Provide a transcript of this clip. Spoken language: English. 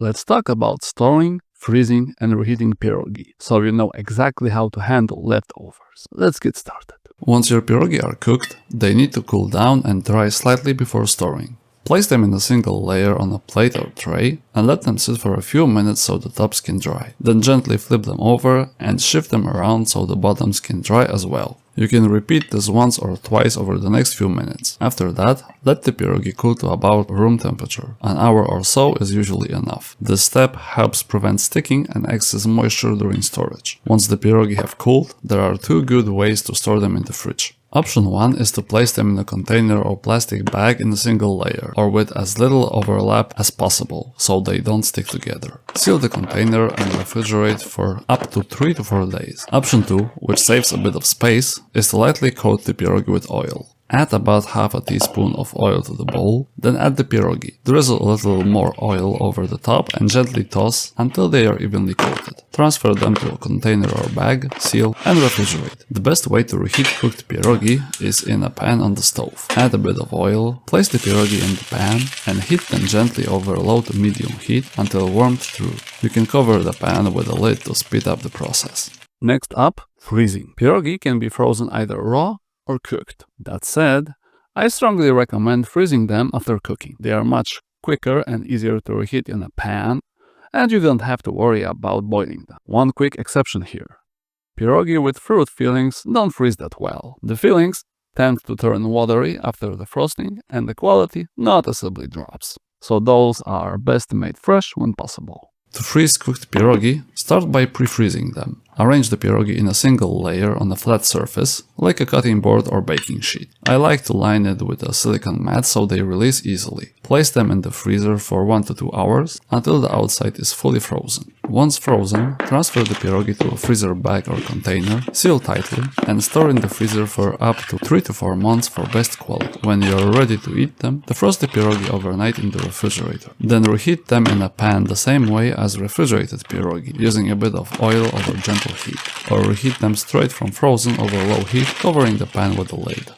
Let's talk about storing, freezing, and reheating pierogi, so you know exactly how to handle leftovers. Let's get started. Once your pierogi are cooked, they need to cool down and dry slightly before storing. Place them in a single layer on a plate or tray and let them sit for a few minutes so the tops can dry. Then gently flip them over and shift them around so the bottoms can dry as well. You can repeat this once or twice over the next few minutes. After that, let the pierogi cool to about room temperature. An hour or so is usually enough. This step helps prevent sticking and excess moisture during storage. Once the pierogi have cooled, there are two good ways to store them in the fridge. Option 1 is to place them in a container or plastic bag in a single layer, or with as little overlap as possible, so they don't stick together. Seal the container and refrigerate for up to 3 to 4 days. Option 2, which saves a bit of space, is to lightly coat the pierogi with oil. Add about half a teaspoon of oil to the bowl, then add the pierogi. Drizzle a little more oil over the top and gently toss until they are evenly coated. Transfer them to a container or bag, seal, and refrigerate. The best way to reheat cooked pierogi is in a pan on the stove. Add a bit of oil, place the pierogi in the pan, and heat them gently over low to medium heat until warmed through. You can cover the pan with a lid to speed up the process. Next up, freezing. Pierogi can be frozen either raw or cooked. That said, I strongly recommend freezing them after cooking. They are much quicker and easier to reheat in a pan, and you don't have to worry about boiling them. One quick exception here. Pierogi with fruit fillings don't freeze that well. The fillings tend to turn watery after the frosting, and the quality noticeably drops. So those are best made fresh when possible. To freeze cooked pierogi, start by pre-freezing them. Arrange the pierogi in a single layer on a flat surface, like a cutting board or baking sheet. I like to line it with a silicone mat so they release easily. Place them in the freezer for 1 to 2 hours until the outside is fully frozen. Once frozen, transfer the pierogi to a freezer bag or container, seal tightly, and store in the freezer for up to 3 to 4 months for best quality. When you are ready to eat them, defrost the pierogi overnight in the refrigerator. Then reheat them in a pan the same way as refrigerated pierogi, using a bit of oil over gentle heat, or reheat them straight from frozen over low heat, covering the pan with a lid.